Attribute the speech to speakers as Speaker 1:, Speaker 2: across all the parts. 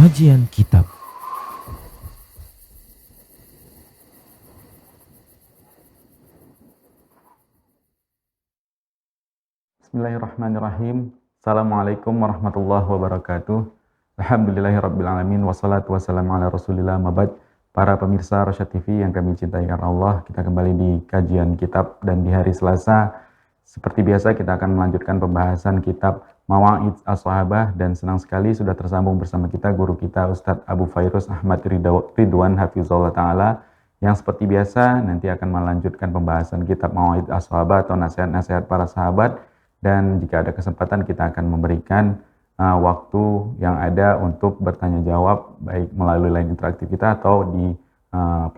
Speaker 1: Kajian Kitab.
Speaker 2: Bismillahirrahmanirrahim. Assalamualaikum warahmatullahi wabarakatuh. Alhamdulillahirrabbilalamin. Wassalatu wassalamu ala rasulillah mabad. Para pemirsa Rosyad TV yang kami cintai karena Allah, kita kembali di kajian kitab, dan di hari Selasa seperti biasa kita akan melanjutkan pembahasan kitab Mawa'id as-Sahabah, dan senang sekali sudah tersambung bersama kita guru kita Ustadz Abu Fairuz Ahmad Ridwan Hafizullah Ta'ala, yang seperti biasa nanti akan melanjutkan pembahasan kitab Mawa'id as-Sahabah atau nasihat-nasihat para sahabat. Dan jika ada kesempatan kita akan memberikan waktu yang ada untuk bertanya jawab, baik melalui line interaktif kita atau di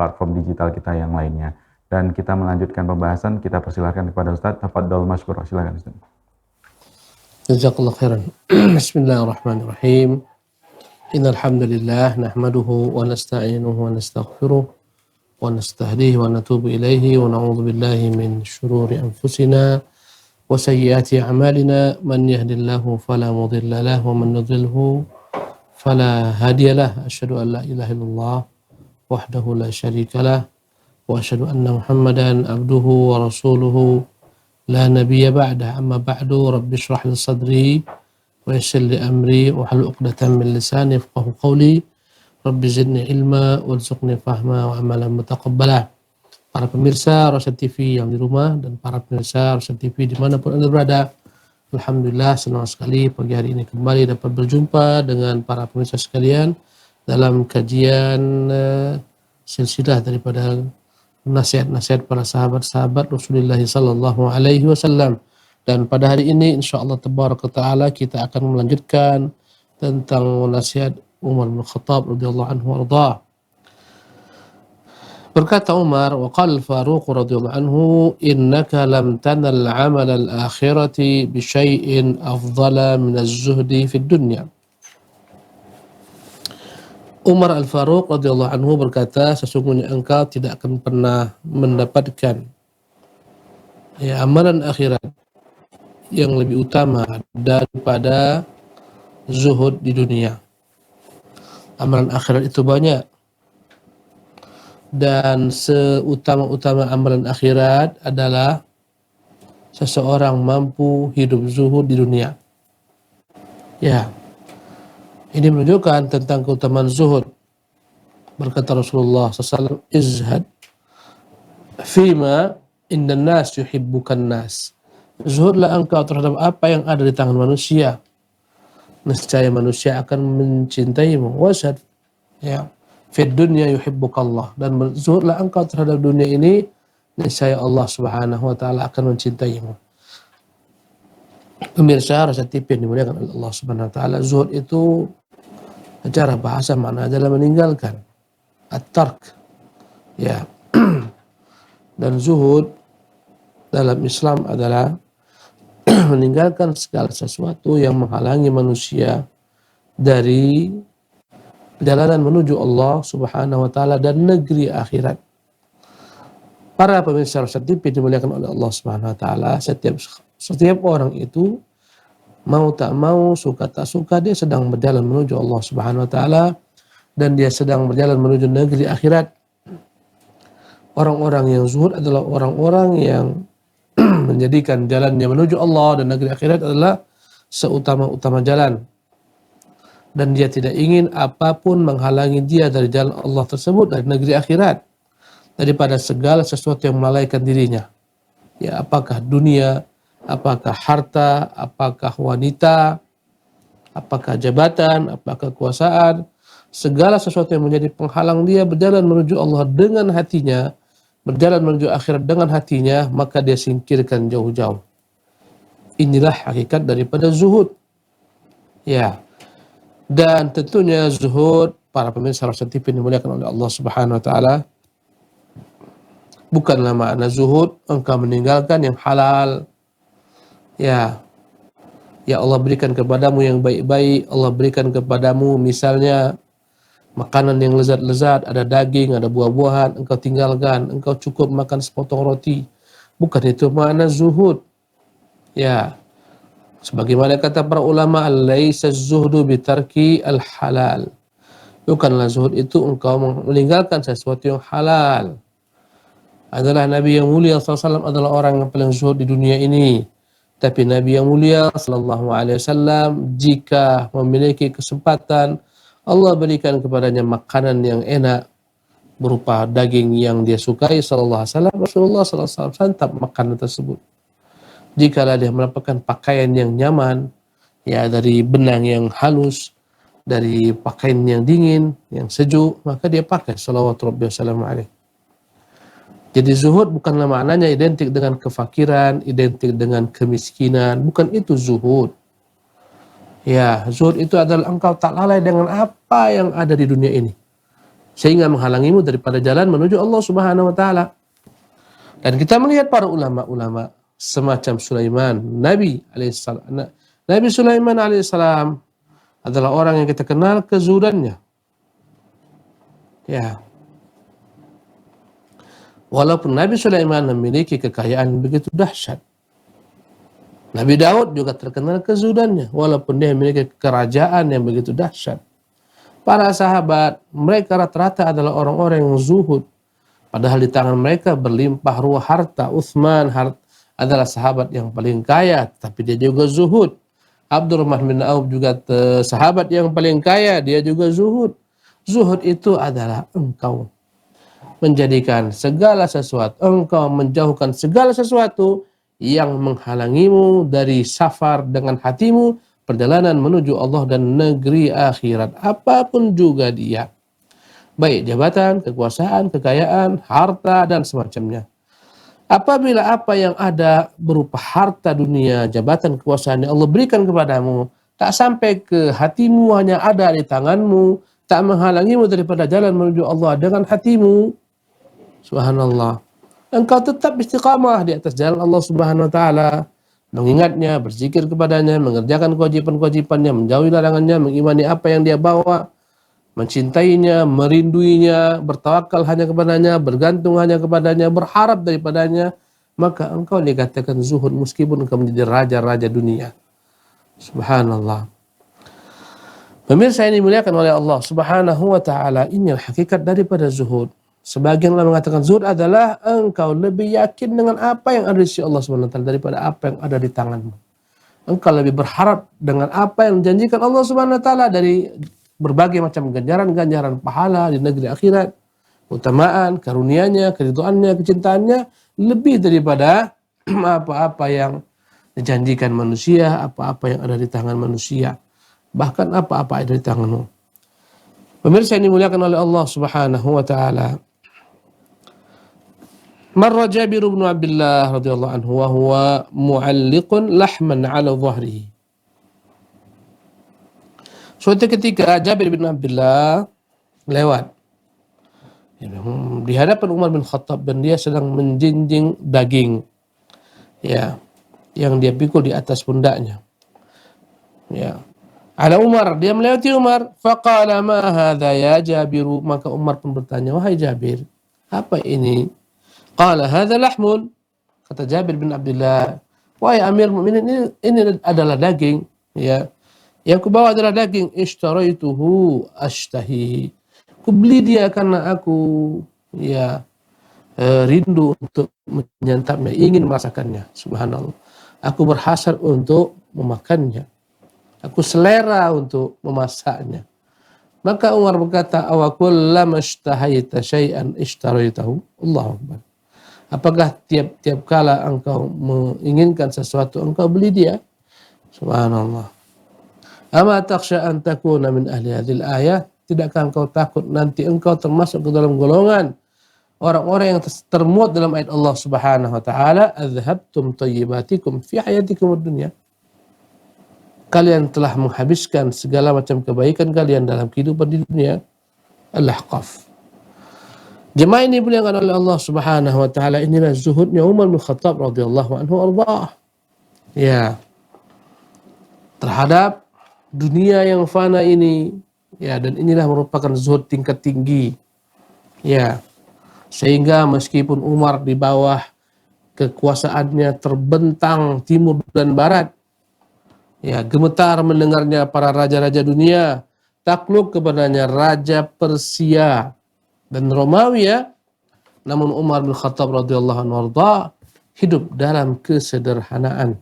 Speaker 2: platform digital kita yang lainnya. Dan kita melanjutkan pembahasan, kita persilakan kepada Ustadz. Tafadhol masykur, silakan Ustadz.
Speaker 3: Jazakallahu khairan. Bismillahirrahmanirrahim. Innal hamdalillah nahmaduhu wa nasta'inuhu wa nastaghfiruh wa nastahdihi wa natubu ilaihi wa na'udzu billahi min shururi anfusina wa sayyiati a'malina, man yahdihillahu fala mudilla lahu wa man yudlilhu fala hadiya lahu. Asyhadu an la ilaha illallah wahdahu la syarika lah wa asyhadu anna Muhammadan abduhu wa rasuluhu la nabiyya ba'dah. Amma ba'du, rabbi shrah li sadri wa yassir li amri wa hlul 'uqdatam min lisani yafqahu qawli. Rabbi zidni ilma warzuqni fahma wa amalan mutaqabbala. Para pemirsa Rosyad TV yang di rumah dan para pemirsa Rosyad TV dimanapun Anda berada, alhamdulillah senang sekali pagi hari ini kembali dapat berjumpa dengan para pemirsa sekalian dalam kajian silsilah daripada nasihat-nasihat para sahabat-sahabat Rasulullah sallallahu alaihi wasallam. Dan pada hari ini insyaallah tabaraka taala kita akan melanjutkan tentang nasihat Umar bin Khattab radhiyallahu anhu warda. Berkata Umar, wa qala al-Faruq radhiyallahu anhu, innaka lam tanal 'amal al-akhirati bi syai'in afdala min az-zuhdi fid dunya. Umar Al-Faruq radhiyallahu anhu berkata, sesungguhnya engkau tidak akan pernah mendapatkan amalan akhirat yang lebih utama daripada zuhud di dunia. Amalan akhirat itu banyak, dan seutama-utama amalan akhirat adalah seseorang mampu hidup zuhud di dunia. Ini menunjukkan tentang keutamaan zuhud. Berkata Rasulullah SAW, izhad fima inna nas yuhibbukan nas. Zuhudlah engkau terhadap apa yang ada di tangan manusia, nescaya manusia akan mencintaimu. Washad fid dunya yuhibbukallah. Dan zuhudlah engkau terhadap dunia ini, nescaya Allah Subhanahu wa taala akan mencintaimu. Pemirsa Rosyad TV yang dimuliakan oleh Allah Subhanahu wa taala, zuhud itu secara bahasa makna adalah meninggalkan, at-tark. Dan zuhud dalam Islam adalah meninggalkan segala sesuatu yang menghalangi manusia dari perjalanan menuju Allah Subhanahu wa taala dan negeri akhirat. Para pemirsa Rosyad TV dimuliakan oleh Allah Subhanahu wa taala, setiap orang itu mau tak mau, suka tak suka, dia sedang berjalan menuju Allah Subhanahu wa taala, dan dia sedang berjalan menuju negeri akhirat. Orang-orang yang zuhud adalah orang-orang yang menjadikan jalannya menuju Allah dan negeri akhirat adalah seutama-utama jalan, dan dia tidak ingin apapun menghalangi dia dari jalan Allah tersebut, dari negeri akhirat, daripada segala sesuatu yang melalaikan dirinya. Apakah dunia, apakah harta, apakah wanita, apakah jabatan, apakah kekuasaan, segala sesuatu yang menjadi penghalang dia berjalan menuju Allah dengan hatinya, berjalan menuju akhirat dengan hatinya, maka dia singkirkan jauh-jauh. Inilah hakikat daripada zuhud. Dan tentunya zuhud, para pemirsa Rosyad TV dimuliakan oleh Allah Subhanahu wa taala, bukanlah makna zuhud engkau meninggalkan yang halal. Ya Allah berikan kepadamu yang baik-baik, Allah berikan kepadamu misalnya makanan yang lezat-lezat, ada daging, ada buah-buahan, engkau tinggalkan, engkau cukup makan sepotong roti. Bukan itu makna zuhud. Sebagaimana kata para ulama, laisa zuhdu bitarki al-halal. Bukanlah zuhud itu engkau meninggalkan sesuatu yang halal. Adalah Nabi yang mulia SAW adalah orang yang paling zuhud di dunia ini. Tapi Nabi yang mulia sallallahu alaihi wasallam jika memiliki kesempatan Allah berikan kepadanya makanan yang enak berupa daging yang dia sukai sallallahu alaihi wasallam, Rasulullah sallallahu alaihi wasallam santap makanan tersebut. Jikalau dia mendapatkan pakaian yang nyaman, ya dari benang yang halus, dari pakaian yang dingin, yang sejuk, maka dia pakai sallallahu alaihi. Jadi zuhud bukanlah maknanya identik dengan kefakiran, identik dengan kemiskinan, bukan itu zuhud. Ya, zuhud itu adalah engkau tak lalai dengan apa yang ada di dunia ini, sehingga menghalangimu daripada jalan menuju Allah Subhanahu wa taala. Dan kita melihat para ulama-ulama semacam Sulaiman, Nabi alaihissalam. Nabi Sulaiman alaihissalam adalah orang yang kita kenal kezuhudannya. Ya. Walaupun Nabi Sulaiman memiliki kekayaan begitu dahsyat. Nabi Daud juga terkenal kezuhudannya, walaupun dia memiliki kerajaan yang begitu dahsyat. Para sahabat, mereka rata-rata adalah orang-orang yang zuhud. Padahal di tangan mereka berlimpah ruah harta. Utsman adalah sahabat yang paling kaya, tapi dia juga zuhud. Abdurrahman bin Auf juga sahabat yang paling kaya, dia juga zuhud. Zuhud itu adalah engkau menjadikan segala sesuatu, engkau menjauhkan segala sesuatu yang menghalangimu dari safar dengan hatimu, perjalanan menuju Allah dan negeri akhirat, apapun juga dia. Baik jabatan, kekuasaan, kekayaan, harta, dan semacamnya. Apabila apa yang ada berupa harta dunia, jabatan, kekuasaan yang Allah berikan kepadamu, tak sampai ke hatimu, hanya ada di tanganmu, tak menghalangimu daripada jalan menuju Allah dengan hatimu, subhanallah, engkau tetap istiqamah di atas jalan Allah Subhanahu wa taala, mengingatnya, berzikir kepadanya, mengerjakan kewajiban-kewajibannya, menjauhi larangannya, mengimani apa yang dia bawa, mencintainya, merinduinya, bertawakal hanya kepadanya, bergantung hanya kepadanya, berharap daripadanya, maka engkau dikatakan zuhud meskipun engkau menjadi raja-raja dunia. Subhanallah. Pemirsa yang dimuliakan oleh Allah Subhanahu wa taala, inilah hakikat daripada zuhud. Sebagian orang mengatakan zuhud adalah engkau lebih yakin dengan apa yang ada di sisi Allah Subhanahu wa taala daripada apa yang ada di tanganmu. Engkau lebih berharap dengan apa yang dijanjikan Allah Subhanahu wa taala dari berbagai macam ganjaran-ganjaran pahala di negeri akhirat, utamaan, karunia-Nya, keridhaannya, kecintaannya lebih daripada apa-apa yang dijanjikan manusia, apa-apa yang ada di tangan manusia, bahkan apa-apa yang ada di tanganmu. Pemirsa yang dimuliakan oleh Allah Subhanahu wa taala, marra Jabir bin Abdullah radhiyallahu anhu wa huwa mu'alliqun lahman 'ala dhahrihi. Suatu ketika Jabir bin Abdullah lewat di hadapan Umar bin Khattab dan dia sedang menjinjing daging, ya, yang dia pikul di atas pundaknya. Ya. Ala Umar, dia melewati Umar, faqala ma hadza ya Jabir, maka Umar pun bertanya, wahai Jabir, apa ini? Qala hadza lahmun, kata Jabir bin Abdullah, wahai Amir Mukminin, ini adalah daging, ya. Yang kubawa adalah daging, ishtaraituhu ashtahi. Ku beli dia karena aku ya rindu untuk menyantapnya, ingin merasakannya. Subhanallah. Aku berhasrat untuk memakannya. Aku selera untuk memasaknya. Maka Umar berkata, awa kullama ishtahaita syai'an ishtaraitahu. Allahu Akbar. Apakah tiap-tiap kala engkau menginginkan sesuatu, engkau beli dia? Subhanallah. Ama takhsha an takuna min ahli hadhil ayah? Tidakkah engkau takut nanti engkau termasuk ke dalam golongan orang-orang yang termuat dalam ayat Allah Subhanahu wa taala, adhabtum thayyibatikum fi hayatikum ad-dunya. Kalian telah menghabiskan segala macam kebaikan kalian dalam kehidupan di dunia. Al-Ahqaf. Jemaah ini dimuliakan oleh Allah Subhanahu wa taala, inilah zuhudnya Umar bin Khattab radhiyallahu anhu arda. Ya. Terhadap dunia yang fana ini, ya, dan inilah merupakan zuhud tingkat tinggi. Ya. Sehingga meskipun Umar di bawah kekuasaannya terbentang timur dan barat, ya, gemetar mendengarnya para raja-raja dunia, takluk kepadanya raja Persia dan Romawi ya. Namun Umar bin Khattab radhiyallahu anhu hidup dalam kesederhanaan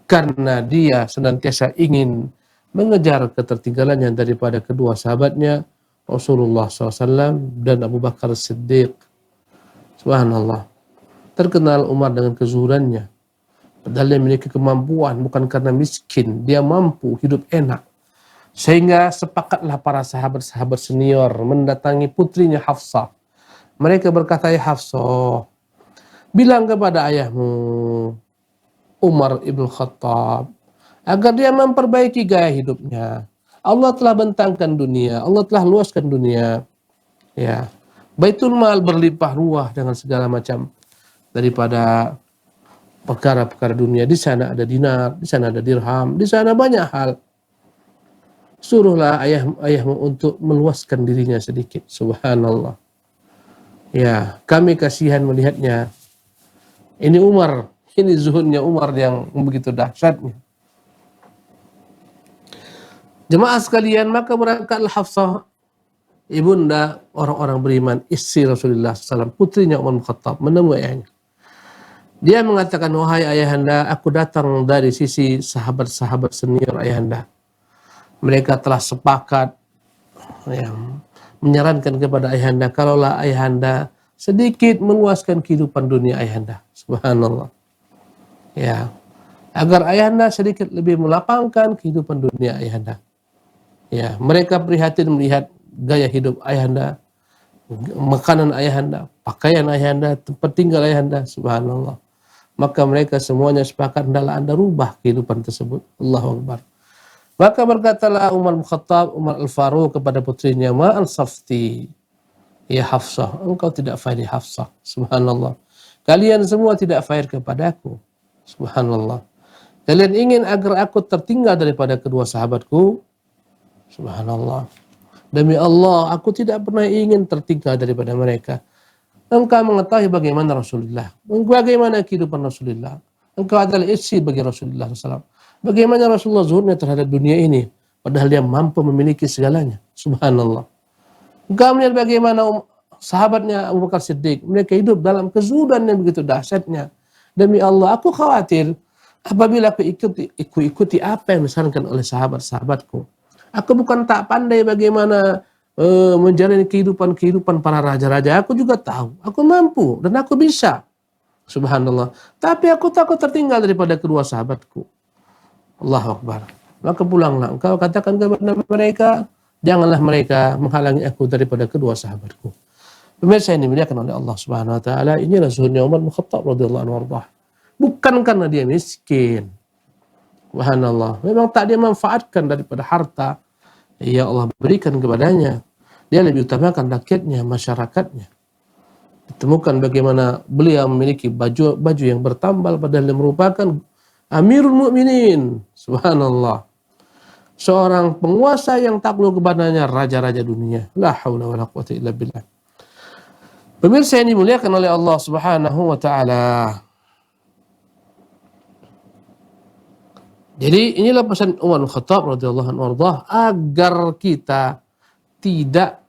Speaker 3: karena dia senantiasa ingin mengejar ketertinggalannya daripada kedua sahabatnya Rasulullah SAW dan Abu Bakar Siddiq. Subhanallah. Terkenal Umar dengan kezuhudannya. Padahal dia memiliki kemampuan, bukan karena miskin. Dia mampu hidup enak. Sehingga sepakatlah para sahabat-sahabat senior mendatangi putrinya Hafsah. Mereka berkata, ya Hafsah, bilang kepada ayahmu Umar ibn Khattab agar dia memperbaiki gaya hidupnya. Allah telah bentangkan dunia, Allah telah luaskan dunia. Ya, Baitul Mal berlimpah ruah dengan segala macam daripada perkara-perkara dunia. Di sana ada dinar, di sana ada dirham, di sana banyak hal. Suruhlah ayahmu untuk meluaskan dirinya sedikit. Subhanallah. Ya, kami kasihan melihatnya. Ini Umar, ini zuhudnya Umar yang begitu dahsyatnya. Jemaah sekalian, maka berangkatlah Hafsah, ibunda orang-orang beriman, istri Rasulullah SAW, putrinya Umar bin Khattab, menemui ayahnya. Dia mengatakan, wahai ayahanda, aku datang dari sisi sahabat-sahabat senior ayahanda. Mereka telah sepakat menyarankan kepada ayahanda, kalaulah ayahanda sedikit meluaskan kehidupan dunia ayahanda. Subhanallah. Ya, agar ayahanda sedikit lebih melapangkan kehidupan dunia ayahanda. Ya, mereka prihatin melihat gaya hidup ayahanda, makanan ayahanda, pakaian ayahanda, tempat tinggal ayahanda. Subhanallah. Maka mereka semuanya sepakat hendaklah anda rubah kehidupan tersebut. Allahu Akbar. Maka berkatalah Umar bin Khattab, Umar Al-Faruq kepada putrinya, ma ansafti ya Hafsah, engkau tidak fair Hafsah. Subhanallah. Kalian semua tidak fair kepadaku. Subhanallah. Kalian ingin agar aku tertinggal daripada kedua sahabatku? Subhanallah. Demi Allah, aku tidak pernah ingin tertinggal daripada mereka. Engkau mengetahui bagaimana Rasulullah, bagaimana kehidupan Rasulullah. Engkau adalah istri bagi Rasulullah SAW. Bagaimana Rasulullah zuhudnya terhadap dunia ini, padahal dia mampu memiliki segalanya. Subhanallah. Engkau melihat bagaimana sahabatnya Abu Bakar Siddiq, mereka hidup dalam kezuhudan yang begitu dahsyatnya. Demi Allah, aku khawatir apabila aku ikuti apa yang disarankan oleh sahabat-sahabatku. Aku bukan tak pandai bagaimana menjalani kehidupan para raja-raja. Aku juga tahu, aku mampu dan aku bisa. Subhanallah. Tapi aku takut tertinggal daripada kedua sahabatku. Allahu Akbar. Maka pulanglah engkau katakan kepada mereka, janganlah mereka menghalangi aku daripada kedua sahabatku. Pemirsa ini dimuliakan oleh Allah Subhanahu wa taala, inilah zuhudnya Umar bin Khattab radhiyallahu anhu warḍah. Bukan karena dia miskin. Subhanallah. Memang tak dia manfaatkan daripada harta yang Allah berikan kepadanya. Dia lebih utamakan rakyatnya, masyarakatnya. Ditemukan bagaimana beliau memiliki baju yang bertambal padahal dia merupakan Amirul Mukminin. Subhanallah. Seorang penguasa yang takluk kepadanya raja-raja dunia. La haula wala quwwata illa billah. Pemirsa yang dimuliakan oleh Allah Subhanahu wa taala. Jadi inilah pesan Umar bin Khattab radhiyallahu anhu agar kita tidak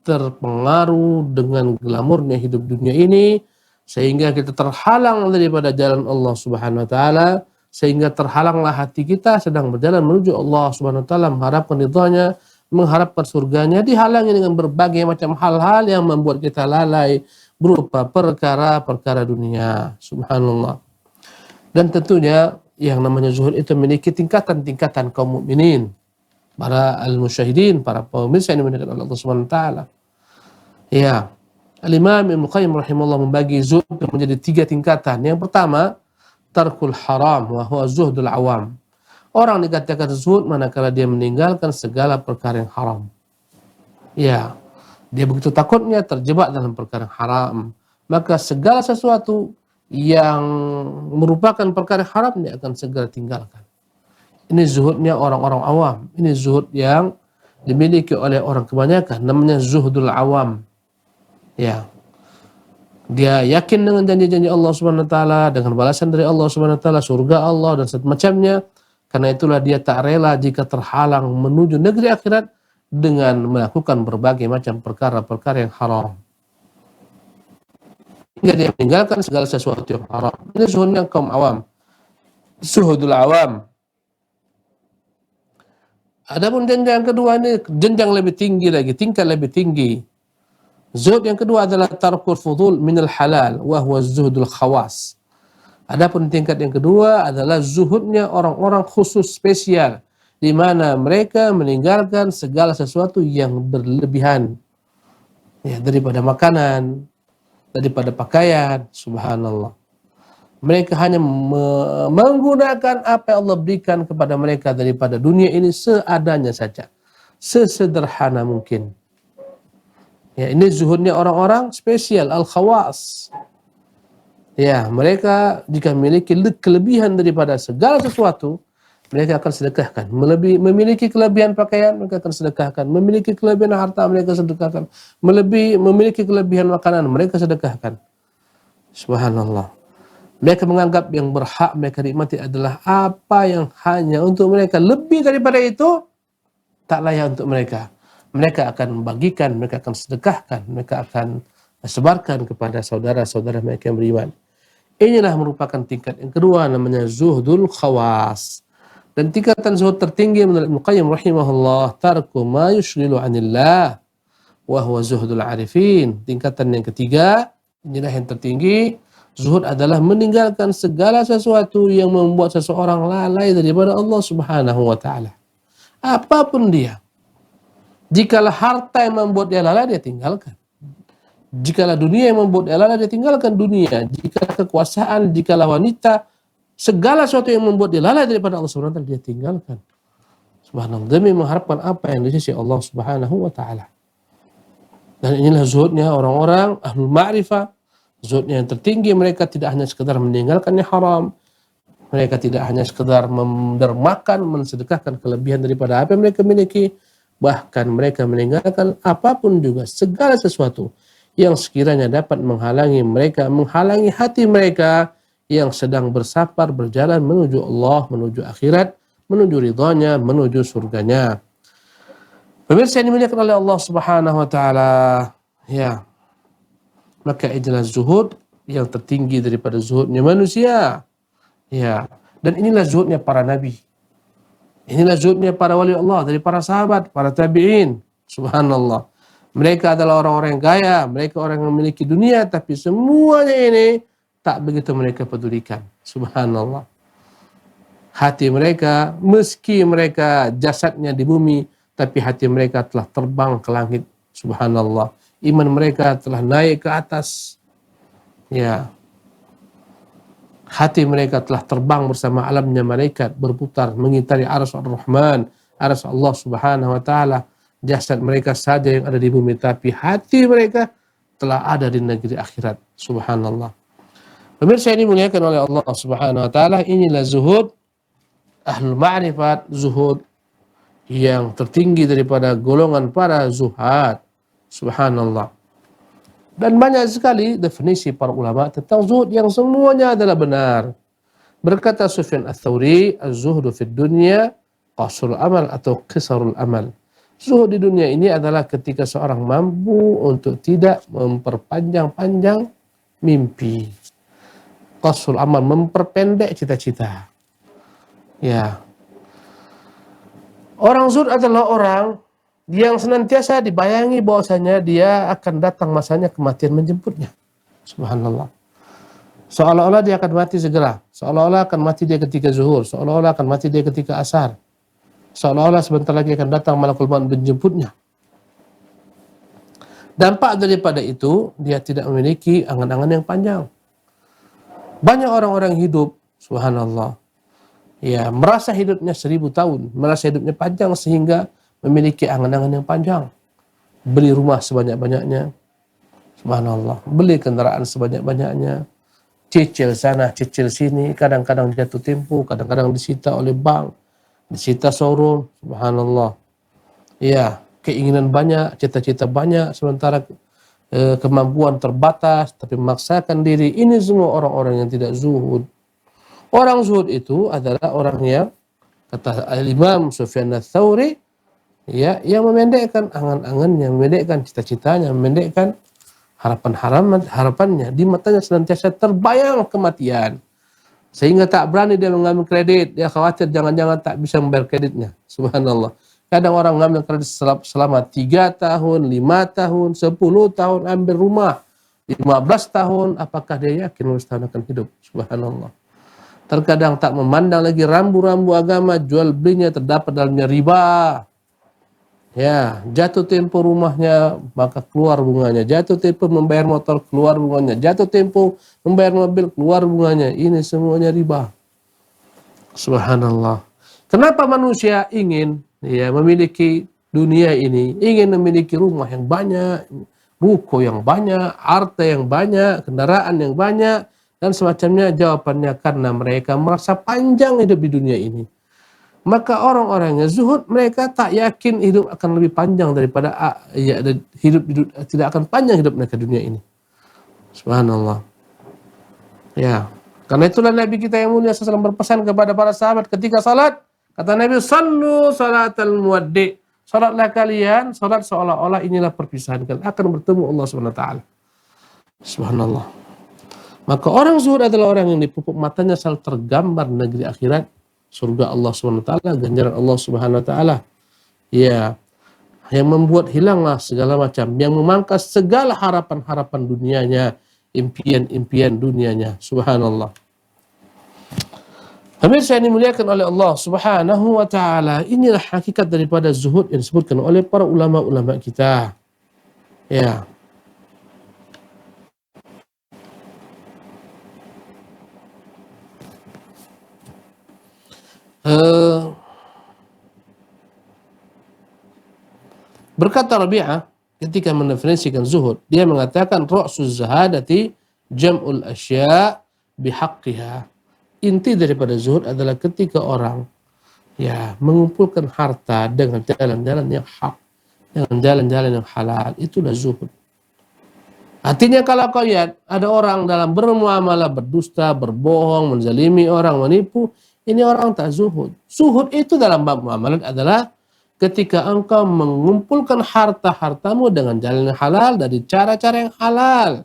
Speaker 3: terpengaruh dengan glamornya hidup dunia ini sehingga kita terhalang daripada jalan Allah Subhanahu wa taala, sehingga terhalanglah hati kita sedang berjalan menuju Allah Subhanahu wa taala, mengharapkan ridhanya, mengharapkan surganya, dihalangi dengan berbagai macam hal-hal yang membuat kita lalai berupa perkara-perkara dunia. Subhanallah. Dan tentunya yang namanya zuhud itu memiliki tingkatan-tingkatan kaum mukminin, para al-musyahidin, para pemirsa yang dimuliakan oleh Allah Subhanahu wa taala. Ya, Al-Imam Ibnu Qayyim rahimahullah membagi zuhud menjadi 3 tingkatan. Yang pertama, tarkul haram wa huwa zuhdul awam. Orang dikatakan zuhud manakala dia meninggalkan segala perkara yang haram. Ya, dia begitu takutnya terjebak dalam perkara yang haram, maka segala sesuatu yang merupakan perkara haram dia akan segera tinggalkan. Ini zuhudnya orang-orang awam. Ini zuhud yang dimiliki oleh orang kebanyakan, namanya zuhdul awam. Ya. Dia yakin dengan janji-janji Allah Subhanahu wa taala, dengan balasan dari Allah Subhanahu wa taala, surga Allah dan semacamnya. Karena itulah dia tak rela jika terhalang menuju negeri akhirat dengan melakukan berbagai macam perkara-perkara yang haram. Hingga dia meninggalkan segala sesuatu yang haram. Ini zuhudnya kaum awam. Zuhudul awam. Adapun jenjang kedua ini jenjang lebih tinggi lagi, tingkat lebih tinggi. Zuhud yang kedua adalah tarkul fudul minal halal wa huwa zuhudul khawas. Adapun tingkat yang kedua adalah zuhudnya orang-orang khusus spesial, di mana mereka meninggalkan segala sesuatu yang berlebihan, ya, daripada makanan, daripada pakaian. Subhanallah. Mereka hanya menggunakan apa yang Allah berikan kepada mereka daripada dunia ini seadanya saja, sesederhana mungkin. Ya, ini zuhudnya orang-orang spesial, al-khawas. Ya, mereka jika memiliki kelebihan daripada segala sesuatu, mereka akan sedekahkan. Memiliki kelebihan pakaian, mereka akan sedekahkan. Memiliki kelebihan harta, mereka sedekahkan. Memiliki kelebihan makanan, mereka sedekahkan. Subhanallah. Mereka menganggap yang berhak mereka nikmati adalah apa yang hanya untuk mereka. Lebih daripada itu, tak layak untuk mereka. Mereka akan membagikan, mereka akan sedekahkan, mereka akan sebarkan kepada saudara-saudara mereka yang beriman. Inilah merupakan tingkat yang kedua, namanya zuhdul khawas. Dan tingkatan zuhud tertinggi menurut Ibnu Qayyim rahimahullah, tarku ma yushghilu 'anillah wa huwa zuhdul 'arifin. Tingkatan yang ketiga, inilah yang tertinggi, zuhud adalah meninggalkan segala sesuatu yang membuat seseorang lalai daripada Allah Subhanahu wa taala. Apapun dia. Jikalau harta yang membuat dia lalai, dia tinggalkan. Jikalau dunia yang membuat dia lalai, dia tinggalkan dunia. Jikalau kekuasaan, jikalau wanita, segala sesuatu yang membuat dia lalai daripada Allah Subhanahu wa taala, dia tinggalkan. Subhanallah, demi mengharapkan apa yang di sisi Allah Subhanahu wa taala. Dan inilah zuhudnya orang-orang ahlul ma'rifah. Zuhudnya yang tertinggi, mereka tidak hanya sekedar meninggalkan yang haram, mereka tidak hanya sekedar mendermakan, mensedekahkan kelebihan daripada apa yang mereka miliki, bahkan mereka meninggalkan apapun juga, segala sesuatu yang sekiranya dapat menghalangi mereka, menghalangi hati mereka yang sedang bersafar berjalan menuju Allah, menuju akhirat, menuju ridhanya, menuju surganya. Pemirsa yang dimuliakan oleh Allah Subhanahu wa taala, ya. Maka inilah zuhud yang tertinggi daripada zuhudnya manusia. Ya, dan inilah zuhudnya para nabi. Inilah zuhudnya para wali Allah, dari para sahabat, para tabi'in. Subhanallah. Mereka adalah orang-orang yang kaya, mereka orang yang memiliki dunia, tapi semuanya ini tak begitu mereka pedulikan. Subhanallah. Hati mereka, meski mereka jasadnya di bumi, tapi hati mereka telah terbang ke langit. Subhanallah. Iman mereka telah naik ke atas. Ya. Hati mereka telah terbang bersama alamnya malaikat, berputar mengitari arsy Ar-Rahman, arsy Allah Subhanahu wa taala. Jasad mereka saja yang ada di bumi, tapi hati mereka telah ada di negeri akhirat. Subhanallah. Pemirsa ini dimuliakan oleh Allah Subhanahu wa taala, inilah zuhud ahlul ma'rifat, zuhud yang tertinggi daripada golongan para zuhad. Subhanallah. Dan banyak sekali definisi para ulama tentang zuhud yang semuanya adalah benar. Berkata Sufyan Ats-Tsauri, az-zuhdu fid dunya qasrul amal atau qisarul amal. Zuhud di dunia ini adalah ketika seorang mampu untuk tidak memperpanjang-panjang mimpi. Qasrul amal, memperpendek cita-cita. Ya. Orang zuhud adalah orang yang senantiasa dibayangi bahwasanya dia akan datang masanya kematian menjemputnya. Subhanallah. Seolah-olah dia akan mati segera. Seolah-olah akan mati dia ketika zuhur. Seolah-olah akan mati dia ketika asar. Seolah-olah sebentar lagi akan datang malakul maut menjemputnya. Dampak daripada itu, dia tidak memiliki angan-angan yang panjang. Banyak orang-orang hidup, subhanallah, ya, merasa hidupnya 1000 tahun, merasa hidupnya panjang sehingga memiliki angan-angan yang panjang. Beli rumah sebanyak-banyaknya, subhanallah, beli kendaraan sebanyak-banyaknya, cicil sana, cicil sini, kadang-kadang jatuh tempo, kadang-kadang disita oleh bank, disita showroom, subhanallah. Ya, keinginan banyak, cita-cita banyak, sementara kemampuan terbatas, tapi memaksakan diri. Ini semua orang-orang yang tidak zuhud. Orang zuhud itu adalah orang yang, kata Imam Sufyan Ats-Tsauri, ya, yang memendekkan angan-angannya, memendekkan cita-citanya, memendekkan harapannya. Di matanya senantiasa terbayang kematian, sehingga tak berani dia mengambil kredit. Dia khawatir jangan-jangan tak bisa membayar kreditnya. Subhanallah. Kadang orang mengambil kredit selama 3 tahun, 5 tahun, 10 tahun, ambil rumah 15 tahun. Apakah dia yakin lulus tahun akan hidup? Subhanallah. Terkadang tak memandang lagi rambu-rambu agama, jual belinya terdapat dalamnya riba. Ya, jatuh tempo rumahnya maka keluar bunganya, jatuh tempo membayar motor keluar bunganya, jatuh tempo membayar mobil keluar bunganya. Ini semuanya riba. Subhanallah. Kenapa manusia ingin memiliki dunia ini, ingin memiliki rumah yang banyak, ruko yang banyak, harta yang banyak, kendaraan yang banyak, dan semacamnya? Jawabannya karena mereka merasa panjang hidup di dunia ini. Maka orang-orang yang zuhud, mereka tak yakin hidup akan lebih panjang daripada hidup tidak akan panjang hidup mereka di dunia ini. Subhanallah. Ya, karena itulah Nabi kita yang mulia SAW berpesan kepada para sahabat ketika salat, kata Nabi, sallu salatal muwaddi. Salatlah kalian, salat seolah-olah inilah perpisahan kalian akan bertemu Allah Subhanahu wa taala. Subhanallah. Maka orang zuhud adalah orang yang di pupuk matanya selalu tergambar negeri akhirat, surga Allah Subhanahu wa taala, ganjaran Allah Subhanahu wa taala. Ya, yang membuat hilanglah segala macam, yang memangkas segala harapan-harapan dunianya, impian-impian dunianya. Subhanallah. Pemirsa yang dimuliakan oleh Allah Subhanahu wa taala, inilah hakikat daripada zuhud yang disebutkan oleh para ulama-ulama kita. Ya. Berkata Rabi'ah ketika mendefinisikan zuhud, dia mengatakan ra'suz zahadati jam'ul asya' bihaqqiha. Inti daripada zuhud adalah ketika orang mengumpulkan harta dengan jalan-jalan yang hak, dengan jalan-jalan yang halal. Itulah zuhud. Artinya kalau kau lihat ada orang dalam bermuamalah, berdusta, berbohong, menzalimi orang, menipu, ini orang tak zuhud. Zuhud itu dalam bab muamalah adalah ketika engkau mengumpulkan harta-hartamu dengan jalan yang halal, dari cara-cara yang halal.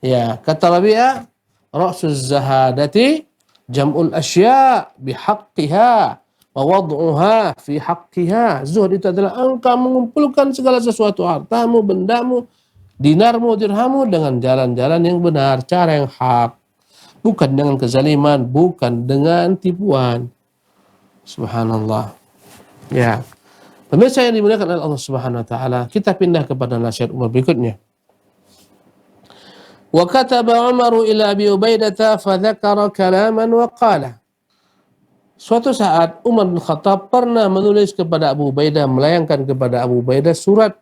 Speaker 3: Ya, kata Rabi'ah, ra'suz zahadati jam'ul asya' bihaqqiha wa wad'uha fi haqqiha. Zuhud itu adalah engkau mengumpulkan segala sesuatu, hartamu, bendamu, dinarmu, dirhamu dengan jalan-jalan yang benar, cara yang hak. Bukan dengan kezaliman, bukan dengan tipuan. Subhanallah. Ya. Pemirsa yang dimuliakan oleh Allah Subhanahu wa taala, kita pindah kepada nasihat Umar berikutnya. Wa kataba Umar ila Abi Ubaidah fa dzakara kalaman wa qala. Suatu saat Umar bin Khattab pernah menulis kepada Abu Ubaidah, melayangkan kepada Abu Ubaidah surat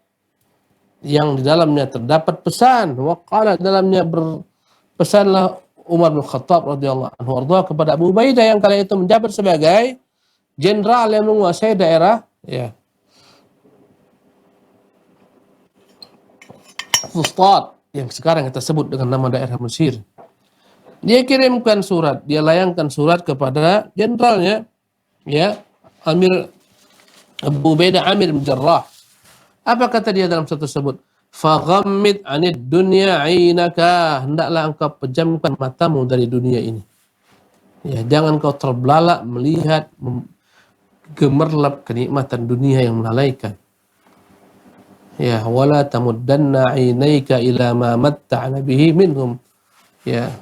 Speaker 3: yang di dalamnya terdapat pesan. Wa qala, dalamnya berpesanlah Umar bin Khattab radhiyallahu anhu kepada Abu Ubaidah yang kala itu menjabat sebagai jenderal yang menguasai daerah Fustat, yang sekarang kita sebut dengan nama daerah Mesir. Dia kirimkan surat, dia layangkan surat kepada jenderalnya, Amir Abu Ubaidah Amir bin Jarrah. Apa kata dia dalam surat tersebut? Faghammid 'anid dunya 'ainaka, hendaklah engkau pejamkan matamu dari dunia ini. Ya, jangan kau terbelalak melihat gemerlap kenikmatan dunia yang melalaikan. Ya, wala tamuddanna 'ainaika ila ma matta'na bihi minhum. Ya,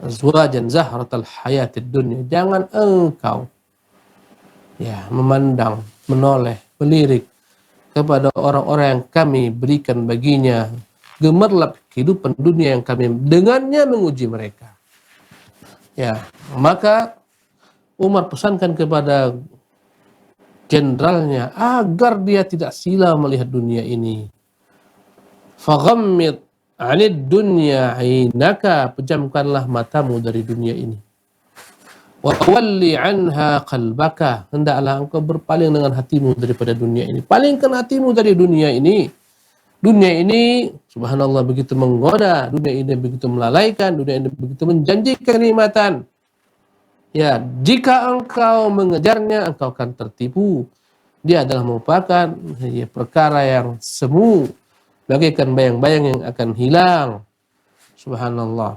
Speaker 3: azwajan zahratal hayatid dunya. Jangan engkau memandang, menoleh, melirik kepada orang-orang yang kami berikan baginya gemerlap kehidupan dunia yang kami dengannya menguji mereka. Ya, maka Umar pesankan kepada jenderalnya agar dia tidak silau melihat dunia ini. Faghammid 'anid dunya 'ainaka, pejamkanlah matamu dari dunia ini. Wa walli 'anha qalbaka, hendaklah engkau berpaling dengan hatimu daripada dunia ini. Palingkan hatimu dari dunia ini. Dunia ini subhanallah begitu menggoda, dunia ini begitu melalaikan, dunia ini begitu menjanjikan kenikmatan. Ya, jika engkau mengejarnya, engkau akan tertipu. Dia adalah merupakan perkara yang semu, bagaikan bayang-bayang yang akan hilang. Subhanallah.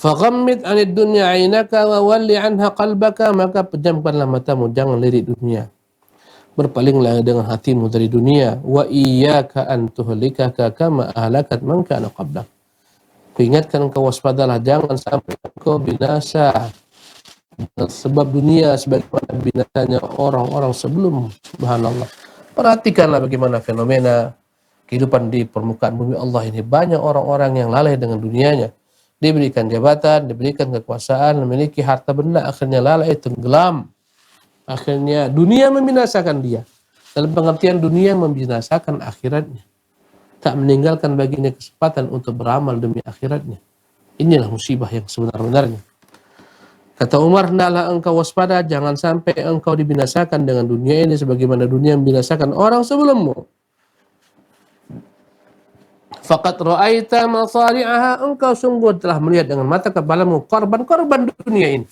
Speaker 3: Faghammid 'anid dunya 'ainaka wa walli 'anha qalbaka, maka pejamkanlah matamu, jangan lirik dunia. Berpalinglah dengan hatimu dari dunia. Wa iyyaka an tuhlikaka kama ahlakat man kana qablak. Kuingatkan engkau, waspadalah, jangan sampai engkau binasa sebab dunia sebagaimana binasanya orang-orang sebelum. Subhanallah. Perhatikanlah bagaimana fenomena kehidupan di permukaan bumi Allah ini. Banyak orang-orang yang lalai dengan dunianya. Diberikan jabatan, diberikan kekuasaan, memiliki harta benda, akhirnya lalai, tenggelam. Akhirnya dunia membinasakan dia. Dalam pengertian dunia membinasakan akhiratnya. Tak meninggalkan baginya kesempatan untuk beramal demi akhiratnya. Inilah musibah yang sebenar-benarnya. Kata Umar, hendaklah engkau waspada, jangan sampai engkau dibinasakan dengan dunia ini sebagaimana dunia membinasakan orang sebelummu. Faqad ra'aita masari'aha, engkau sungguh telah melihat dengan mata kepalamu korban-korban dunia ini.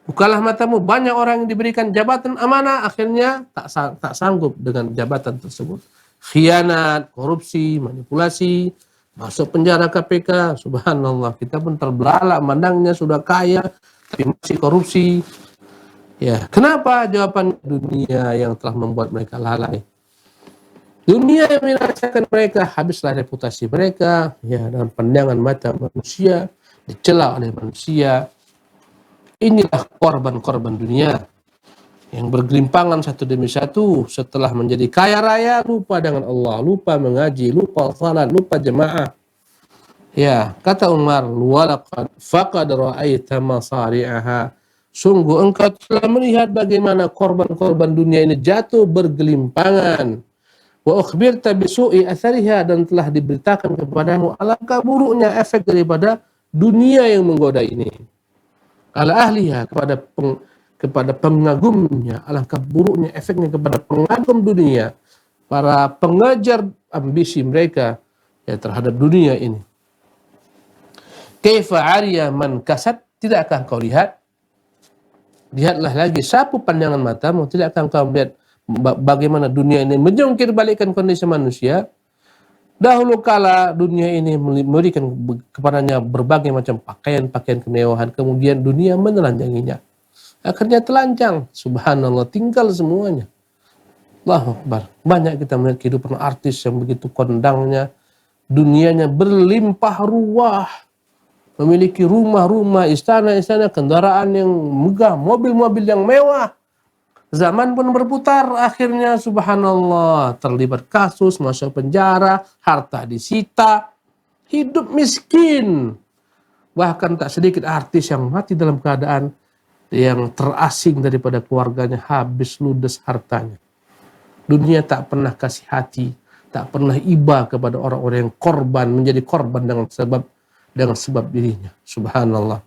Speaker 3: Bukalah matamu, banyak orang yang diberikan jabatan amanah, akhirnya tak sanggup dengan jabatan tersebut. Khianat, korupsi, manipulasi, masuk penjara KPK. Subhanallah, kita pun terbelalak mandangnya sudah kaya tapi masih korupsi. Ya, kenapa? Jawaban dunia yang telah membuat mereka lalai. Dunia yang membinasakan mereka, habislah reputasi mereka, ya, dalam pandangan mata manusia, dicela oleh manusia. Inilah korban-korban dunia yang bergelimpangan satu demi satu, setelah menjadi kaya raya lupa dengan Allah, lupa mengaji, lupa salat, lupa jemaah. Ya, kata Umar, walaqad faqad ra'aita masari'aha, sungguh engkau telah melihat bagaimana korban-korban dunia ini jatuh bergelimpangan. Wa ukhbirta bisu'i athariha, dan telah diberitakan kepadamu alangkah buruknya efek daripada dunia yang menggoda ini. Ala ahliha, kepada pengagumnya, alangkah buruknya efeknya kepada pengagum dunia, para pengejar ambisi mereka ya terhadap dunia ini. Kaifa ariya man kasat, tidakkah kau lihat? Lihatlah lagi, sapu pandangan matamu, tidakkah kau melihat bagaimana dunia ini menjungkir balikkan kondisi manusia? Dahulu kala dunia ini memberikan kepadanya berbagai macam pakaian-pakaian kemewahan, kemudian dunia menelanjanginya. Akhirnya telanjang, subhanallah, tinggal semuanya. Allahu Akbar. Banyak kita melihat kehidupan artis yang begitu kondangnya, dunianya berlimpah ruah, memiliki rumah-rumah, istana-istana, kendaraan yang megah, mobil-mobil yang mewah. Zaman pun berputar, akhirnya subhanallah terlibat kasus, masuk penjara, harta disita, hidup miskin. Bahkan tak sedikit artis yang mati dalam keadaan yang terasing daripada keluarganya, habis ludes hartanya. Dunia tak pernah kasih hati, tak pernah iba kepada orang-orang yang korban, menjadi korban dengan sebab dirinya. Subhanallah.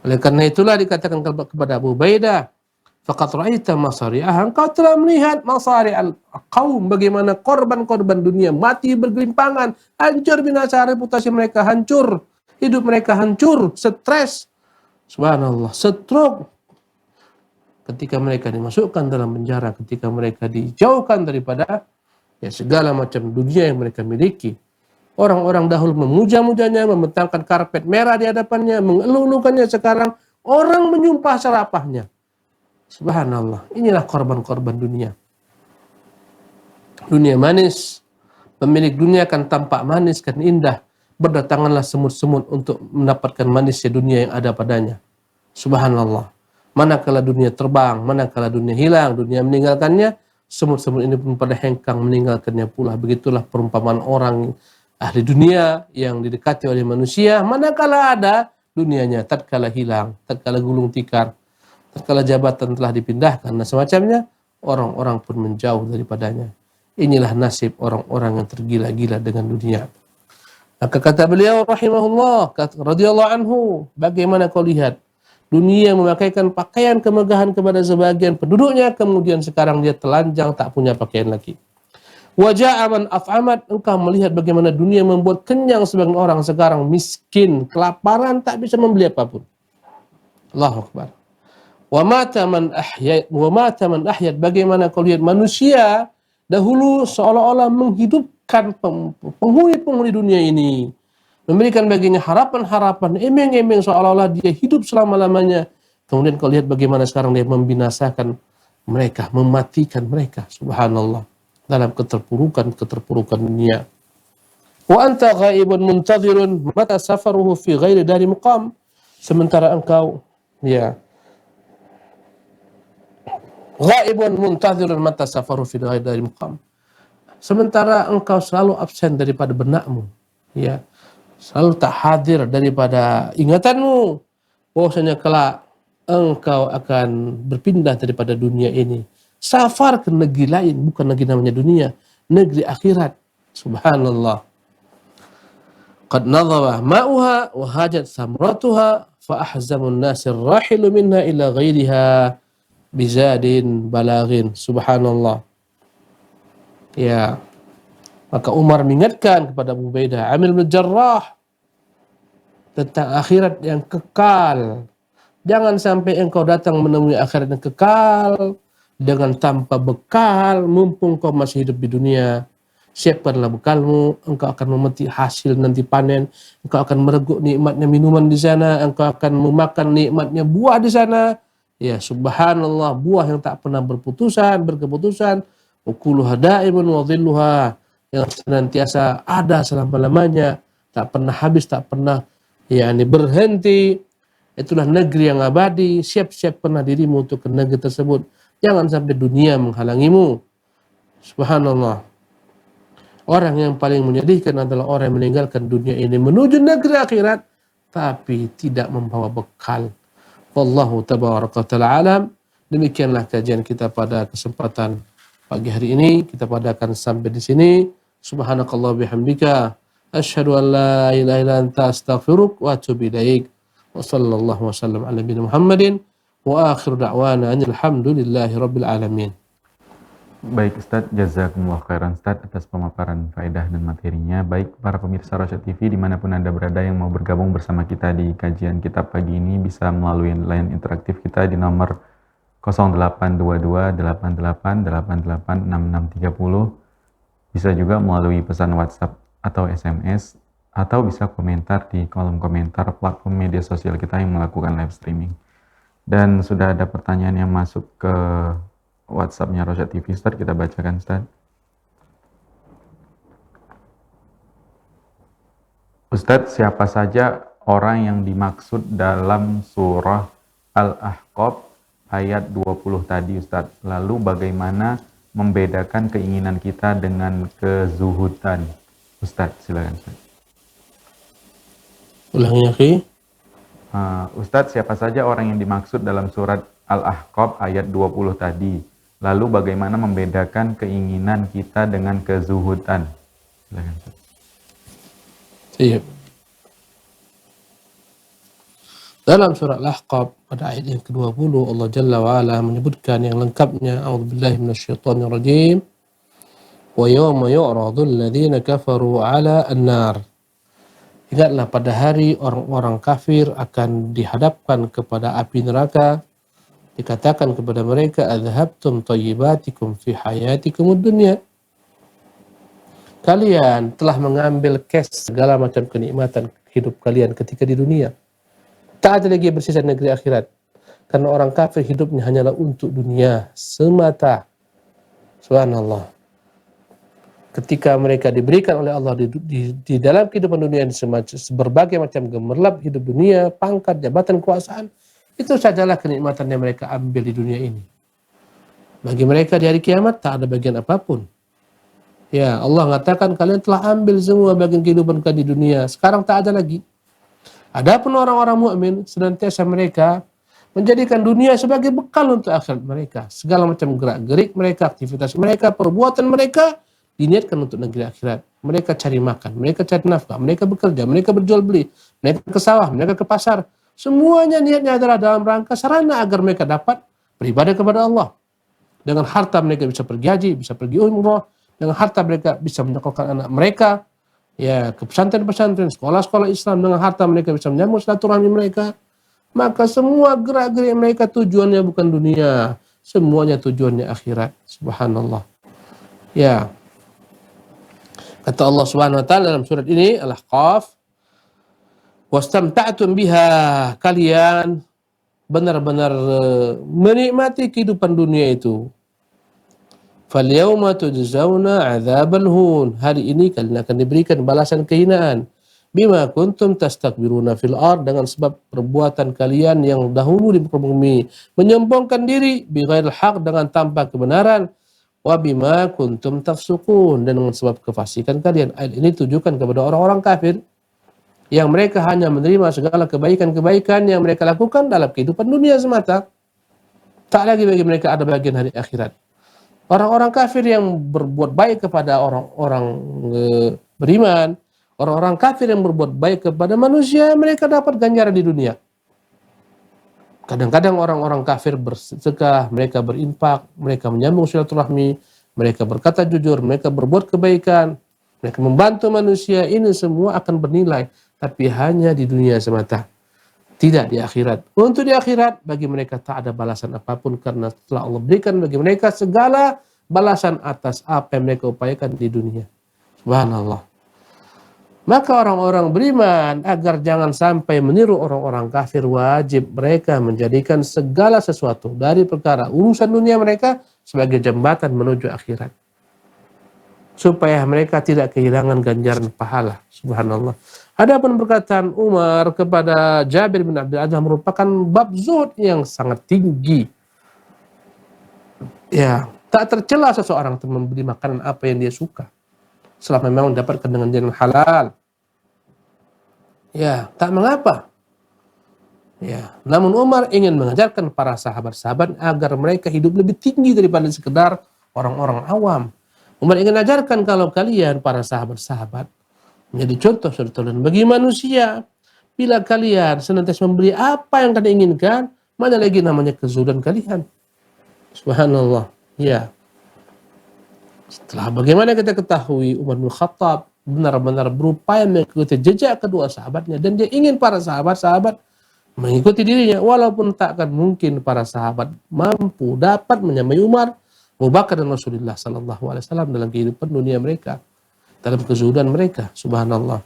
Speaker 3: Oleh karena itulah dikatakan kepada Abu Ubaidah, faqad ra'aita masari'aha, engkau telah melihat masari'al qaum, bagaimana korban-korban dunia mati bergelimpangan, hancur binasa, reputasi mereka hancur, hidup mereka hancur, stres. Subhanallah, stroke ketika mereka dimasukkan dalam penjara, ketika mereka dijauhkan daripada ya segala macam dunia yang mereka miliki. Orang-orang dahulu memuja-mujanya, membentangkan karpet merah di hadapannya, mengeluh-elukannya, sekarang orang menyumpah serapahnya. Subhanallah, inilah korban-korban dunia. Dunia manis, pemilik dunia akan tampak manis, kan indah. Berdatanganlah semut-semut untuk mendapatkan manisnya dunia yang ada padanya. Subhanallah. Manakala dunia terbang, manakala dunia hilang, dunia meninggalkannya, semut-semut ini pun pada hengkang meninggalkannya pula. Begitulah perumpamaan orang ahli dunia yang didekati oleh manusia. Manakala ada, dunianya tatkala hilang, tatkala gulung tikar, tatkala jabatan telah dipindahkan, dan semacamnya, orang-orang pun menjauh daripadanya. Inilah nasib orang-orang yang tergila-gila dengan dunia. Maka kata beliau rahimahullah, radhiyallahu anhu, bagaimana kau lihat dunia memakaikan pakaian kemegahan kepada sebagian penduduknya, kemudian sekarang dia telanjang, tak punya pakaian lagi. Wajah aman af'amat, engkau melihat bagaimana dunia membuat kenyang sebagian orang, sekarang miskin, kelaparan, tak bisa membeli apapun. Allahu Akbar. Wa mata man ahyat, bagaimana kau lihat manusia dahulu seolah-olah menghidupkan penghuni-penghuni dunia ini, memberikan baginya harapan-harapan, emeng-emeng seolah-olah dia hidup selama-lamanya. Kemudian kau lihat bagaimana sekarang dia membinasakan mereka, mematikan mereka, subhanallah, dalam keterpurukan dunia. Wa anta ghaibun muntadhirun mata safaruhu fi ghairi dari muqam, sementara engkau ghaibun muntadhirun mata safaruhu fi ghairi dari muqam, sementara engkau selalu absen daripada benakmu, selalu tak hadir daripada ingatanmu bahwasanya kelak engkau akan berpindah daripada dunia ini, safar ke negeri lain, bukan negeri namanya dunia, negeri akhirat. Subhanallah. Qad nadhawa ma'uha wa hajat samratuha fa ahzamun nasir rahilu minha ila ghairiha bizadin balaghin. Subhanallah. Ya, maka Umar mengingatkan kepada Abu Ubaidah Amir bin Jarrah tentang akhirat yang kekal. Jangan sampai engkau datang menemui akhirat yang kekal dengan tanpa bekal, mumpung kau masih hidup di dunia. Siapkanlah bekalmu, engkau akan memetik hasil nanti panen, engkau akan mereguk nikmatnya minuman di sana, engkau akan memakan nikmatnya buah di sana. Ya, subhanallah, buah yang tak pernah berkeputusan, ukuluha da'imun wa dhilluha, yang senantiasa ada selama-lamanya, tak pernah habis, tak pernah berhenti. Itulah negeri yang abadi. Siap-siapkanlah dirimu untuk ke negeri tersebut. Jangan sampai dunia menghalangimu. Subhanallah. Orang yang paling menyedihkan adalah orang yang meninggalkan dunia ini menuju negeri akhirat tapi tidak membawa bekal. Wallahu tabaraka ta'ala alam. Demikianlah kajian kita pada kesempatan pagi hari ini. Kita padakan sampai di sini. Subhanakallah bihamdika asyhadu an la ilaha illa anta astaghfiruk wa atubu ilaik. Wa sallallahu wasallam ala nabiyina Muhammadin wa akhir da'wana alhamdulillahi rabbil alamin.
Speaker 2: Baik Ustadz, jazakumullah khairan Ustadz atas pemaparan faedah dan materinya. Baik para pemirsa Rosyad TV dimanapun Anda berada yang mau bergabung bersama kita di kajian kitab pagi ini bisa melalui line interaktif kita di nomor 0822 88 88 6630. Bisa juga melalui pesan WhatsApp atau SMS, atau bisa komentar di kolom komentar platform media sosial kita yang melakukan live streaming. Dan sudah ada pertanyaan yang masuk ke WhatsApp-nya Rosyad TV, Ustadz, kita bacakan, Ustadz. Ustadz, siapa saja orang yang dimaksud dalam surah Al-Ahqaf ayat 20 tadi, Ustadz? Lalu bagaimana membedakan keinginan kita dengan kezuhudan? Ustadz, silakan, Ustadz.
Speaker 3: Ulangi, akhi.
Speaker 2: Ustadz, siapa saja orang yang dimaksud dalam surat Al-Ahqaf ayat 20 tadi? Lalu bagaimana membedakan keinginan kita dengan kezuhudan? Silakan.
Speaker 3: Iya. Dalam surah Al-Ahqaf pada ayat yang ke-20 Allah Jalla wa Ala menyebutkan yang lengkapnya. A'udzubillahi minasyaitonir rajim. Wa yawma yu'radul ladzina kafaru 'ala an-nar. Ingatlah pada hari orang-orang kafir akan dihadapkan kepada api neraka. Dikatakan kepada mereka, adhabtum thayyibatikum fi hayatikum ad-dunya. Kalian telah mengambil cash segala macam kenikmatan hidup kalian ketika di dunia. Tak ada lagi bersisa negeri akhirat. Karena orang kafir hidupnya hanyalah untuk dunia semata. Subhanallah. Ketika mereka diberikan oleh Allah di dalam kehidupan dunia ini berbagai macam gemerlap hidup dunia, pangkat, jabatan, kekuasaan, itu sajalah kenikmatan yang mereka ambil di dunia ini. Bagi mereka di hari kiamat tak ada bagian apapun. Ya, Allah mengatakan kalian telah ambil semua bagian kehidupan kalian di dunia. Sekarang tak ada lagi. Adapun orang-orang mukmin senantiasa mereka menjadikan dunia sebagai bekal untuk akhirat mereka. Segala macam gerak-gerik mereka, aktivitas mereka, perbuatan mereka diniatkan untuk negeri akhirat. Mereka cari makan, mereka cari nafkah, mereka bekerja, mereka berjual beli, mereka ke sawah, mereka ke pasar. Semuanya niatnya adalah dalam rangka sarana agar mereka dapat beribadah kepada Allah. Dengan harta mereka bisa pergi haji, bisa pergi umrah. Dengan harta mereka bisa menyekolahkan anak mereka ke pesantren-pesantren, sekolah-sekolah Islam. Dengan harta mereka bisa menyambung silaturahmi mereka. Maka semua gerak-gerik mereka tujuannya bukan dunia, semuanya tujuannya akhirat. Subhanallah. Ya, kata Allah Subhanahu wa taala dalam surat ini Al-Ahqaf, "Wastamta'tum biha", kalian benar-benar menikmati kehidupan dunia itu. "Falyawma tujzauna 'adzabal hun", hari ini kalian akan diberikan balasan kehinaan. "Bima kuntum tastakbiruna fil ard", dengan sebab perbuatan kalian yang dahulu di muka bumi, menyombongkan diri bighairil haq, dengan tanpa kebenaran. "Wa bima kuntum tafsukun", dan dengan sebab kefasikan kalian. Ayat ini ditujukan kepada orang-orang kafir yang mereka hanya menerima segala kebaikan-kebaikan yang mereka lakukan dalam kehidupan dunia semata. Tak lagi bagi mereka ada bagian hari akhirat. Orang-orang kafir yang berbuat baik kepada orang-orang beriman, orang-orang kafir yang berbuat baik kepada manusia, mereka dapat ganjaran di dunia. Kadang-kadang orang-orang kafir bersedekah, mereka berinfak, mereka menyambung silaturahmi, mereka berkata jujur, mereka berbuat kebaikan, mereka membantu manusia. Ini semua akan bernilai, tapi hanya di dunia semata, tidak di akhirat. Untuk di akhirat, bagi mereka tak ada balasan apapun, karena telah Allah berikan bagi mereka segala balasan atas apa yang mereka upayakan di dunia. Subhanallah. Maka orang-orang beriman, agar jangan sampai meniru orang-orang kafir, wajib mereka menjadikan segala sesuatu dari perkara urusan dunia mereka sebagai jembatan menuju akhirat, supaya mereka tidak kehilangan ganjaran pahala. Subhanallah. Adapun perkataan Umar kepada Jabir bin Abdul Aziz merupakan bab zuhud yang sangat tinggi. Ya, tak tercela seseorang untuk membeli makanan apa yang dia suka, selama memang dapatkan dengan jalan halal. Ya, tak mengapa. Ya, namun Umar ingin mengajarkan para sahabat-sahabat agar mereka hidup lebih tinggi daripada sekedar orang-orang awam. Umar ingin ajarkan kalau kalian para sahabat-sahabat menjadi contoh suri teladan bagi manusia. Bila kalian senantiasa membeli apa yang kalian inginkan, mana lagi namanya kezuhudan kalian. Subhanallah. Ya. Setelah bagaimana kita ketahui Umar bin Khattab benar-benar berupaya mengikuti jejak kedua sahabatnya, dan dia ingin para sahabat-sahabat mengikuti dirinya, walaupun tak akan mungkin para sahabat mampu dapat menyamai Umar, Abu Bakar dan Rasulullah sallallahu alaihi wasallam dalam kehidupan dunia mereka, dalam kezuhudan mereka. Subhanallah.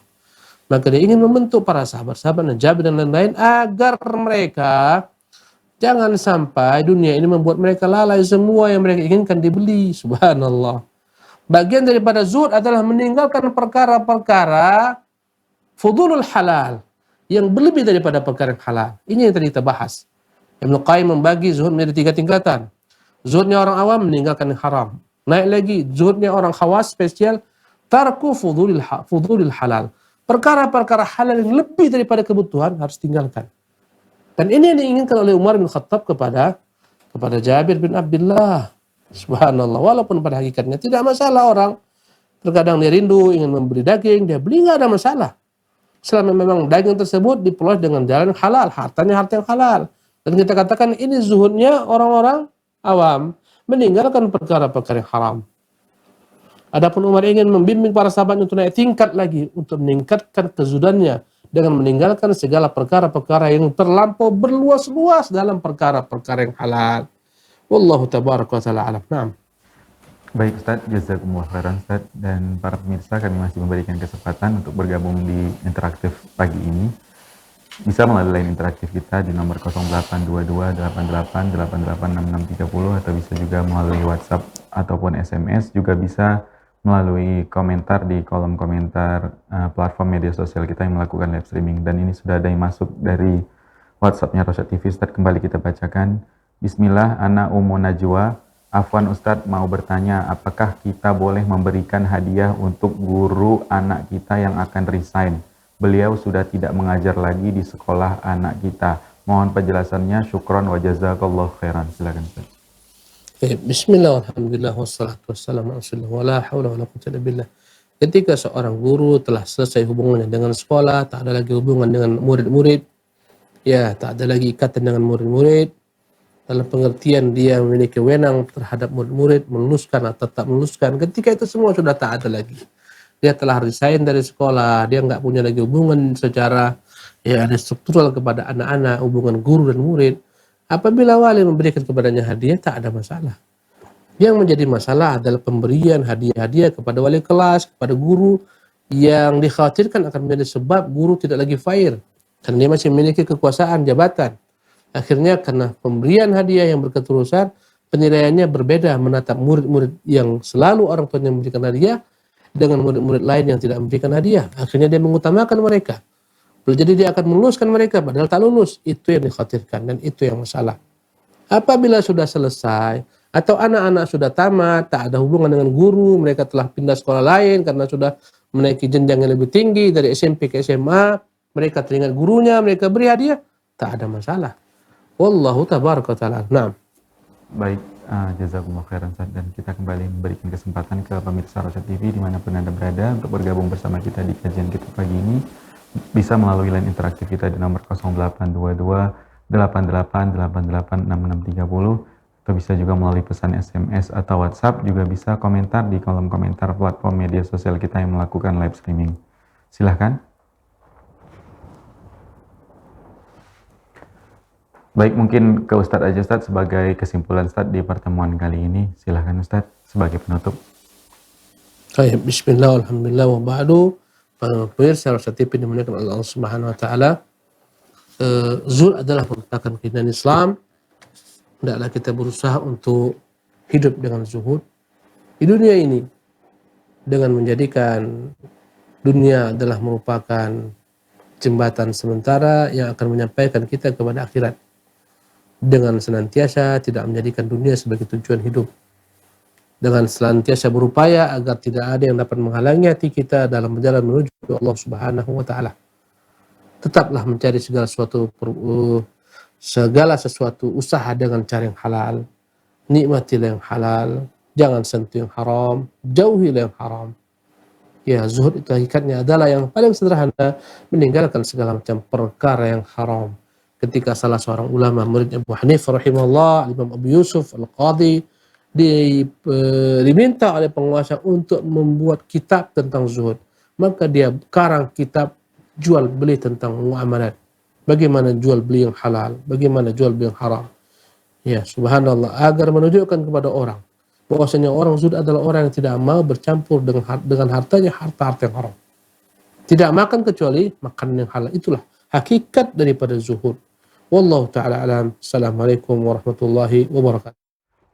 Speaker 3: Maka dia ingin membentuk para sahabat-sahabat dan Jabir dan lain-lain agar mereka jangan sampai dunia ini membuat mereka lalai, semua yang mereka inginkan dibeli. Subhanallah. Bagian daripada zuhud adalah meninggalkan perkara-perkara fudulul halal, yang berlebih daripada perkara yang halal. Ini yang tadi kita bahas. Ibnu Qayyim membagi zuhud menjadi 3 tingkatan. Zuhudnya orang awam, meninggalkan yang haram. Naik lagi, zuhudnya orang khawas spesial, tarku fudulil halal. Perkara-perkara halal yang lebih daripada kebutuhan harus tinggalkan. Dan ini yang diinginkan oleh Umar bin Khattab kepada Jabir bin Abdullah. Subhanallah. Walaupun pada hakikatnya tidak masalah, orang terkadang dia rindu ingin membeli daging, dia beli, nggak ada masalah, selama memang daging tersebut diperoleh dengan jalan halal, hartanya harta yang halal. Dan kita katakan ini zuhudnya orang-orang awam, meninggalkan perkara-perkara yang haram. Adapun Umar ingin membimbing para sahabat untuk naik tingkat lagi, untuk meningkatkan kezuhudannya dengan meninggalkan segala perkara-perkara yang terlampau berluas-luas dalam perkara-perkara yang halal. Wallahu tabaraka wa ta'ala alam. Naam.
Speaker 2: Baik Ustaz, jazakumullah khairan Ustaz, dan para pemirsa, kami masih memberikan kesempatan untuk bergabung di interaktif pagi ini. Bisa melalui line interaktif kita di nomor 082288886630, atau bisa juga melalui WhatsApp ataupun SMS, juga bisa melalui komentar di kolom komentar platform media sosial kita yang melakukan live streaming. Dan ini sudah ada yang masuk dari WhatsApp-nya Rosyad TV. Ustaz, kembali kita bacakan. Bismillah, ana Ummu Najwa. Afwan Ustadz, mau bertanya, apakah kita boleh memberikan hadiah untuk guru anak kita yang akan resign? Beliau sudah tidak mengajar lagi di sekolah anak kita. Mohon penjelasannya, syukron wa jazakallahu khairan. Silakan Ustadz.
Speaker 3: Bismillah, alhamdulillah, wassalatu wassalamu ala rasulillah, wa la hawla wa la quwwata illa billah. Ketika seorang guru telah selesai hubungannya dengan sekolah, tak ada lagi hubungan dengan murid-murid, ya, tak ada lagi ikatan dengan murid-murid, dalam pengertian dia memiliki wewenang terhadap murid-murid, meluluskan atau tak meluluskan, ketika itu semua sudah tak ada lagi. Dia telah resign dari sekolah, dia nggak punya lagi hubungan secara ya ada struktural kepada anak-anak, hubungan guru dan murid. Apabila wali memberikan kepadanya hadiah, tak ada masalah. Yang menjadi masalah adalah pemberian hadiah-hadiah kepada wali kelas, kepada guru, yang dikhawatirkan akan menjadi sebab guru tidak lagi fair, karena dia masih memiliki kekuasaan, jabatan. Akhirnya karena pemberian hadiah yang berketerusan, penilaiannya berbeda menatap murid-murid yang selalu orang tuanya memberikan hadiah dengan murid-murid lain yang tidak memberikan hadiah. Akhirnya dia mengutamakan mereka. Jadi dia akan meluluskan mereka padahal tak lulus. Itu yang dikhawatirkan dan itu yang masalah. Apabila sudah selesai atau anak-anak sudah tamat, tak ada hubungan dengan guru, mereka telah pindah sekolah lain karena sudah menaiki jenjang yang lebih tinggi dari SMP ke SMA, mereka teringat gurunya, mereka beri hadiah, tak ada masalah. Wallahu tabaraka ta'ala. Nah,
Speaker 2: Baik, jazakumullah khairan Ustaz, dan kita kembali memberikan kesempatan ke pemirsa Rosyad TV dimanapun Anda berada untuk bergabung bersama kita di kajian kita pagi ini. Bisa melalui line interaktif kita di nomor 0822 8888 6630, atau bisa juga melalui pesan SMS atau WhatsApp, juga bisa komentar di kolom komentar platform media sosial kita yang melakukan live streaming. Silahkan. Baik, mungkin ke Ustadz aja Ustadz sebagai kesimpulan Ustadz di pertemuan kali ini. Silahkan Ustadz sebagai penutup.
Speaker 3: baik, bismillah, alhamdulillah, wa ba'du. Para pemirsa Rosyad TV dimuliakan Allah Subhanahu wa taala. Zuhud adalah merupakan keinginan Islam. Hendaklah kita berusaha untuk hidup dengan zuhud di dunia ini, dengan menjadikan dunia adalah merupakan jembatan sementara yang akan menyampaikan kita kepada akhirat, dengan senantiasa tidak menjadikan dunia sebagai tujuan hidup, dengan senantiasa berupaya agar tidak ada yang dapat menghalangi hati kita dalam berjalan menuju Allah Subhanahu wa taala. Tetaplah mencari segala sesuatu usaha dengan cara yang halal, nikmatilah yang halal, jangan sentuh yang haram, jauhilah yang haram. Ya, zuhud itu hakikatnya adalah yang paling sederhana, meninggalkan segala macam perkara yang haram. Ketika salah seorang ulama murid Abu Hanifah rahimahullah, Imam Abu Yusuf Al-Qadhi, diminta oleh penguasa untuk membuat kitab tentang zuhud, maka dia karang kitab jual beli tentang muamalat, bagaimana jual beli yang halal, bagaimana jual beli yang haram. Ya, subhanallah, agar menunjukkan kepada orang bahwasanya orang zuhud adalah orang yang tidak mau bercampur dengan hartanya harta-harta yang haram. Tidak makan kecuali makan yang halal. Itulah hakikat daripada zuhud. Wallahu ta'ala alam. Assalamualaikum warahmatullahi wabarakatuh.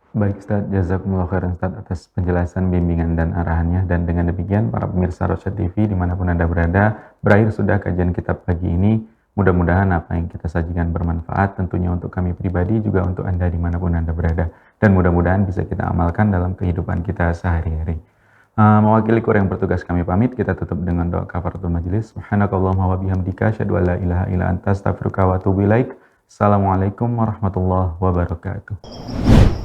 Speaker 2: Baik Ustaz, jazakumullah khairan Ustaz atas penjelasan, bimbingan, dan arahannya. Dan dengan demikian para pemirsa Rosyad TV dimanapun Anda berada, berakhir sudah kajian kitab pagi ini. Mudah-mudahan apa yang kita sajikan bermanfaat tentunya untuk kami pribadi, juga untuk Anda dimanapun Anda berada. Dan mudah-mudahan bisa kita amalkan dalam kehidupan kita sehari-hari. Mewakili kru yang bertugas kami pamit, kita tutup dengan doa kafaratul majelis. Subhanakallahumma wa bihamdika, asyhadu an la ilaha illa anta, astaghfiruka wa atubu ilaik. Assalamualaikum warahmatullahi wabarakatuh.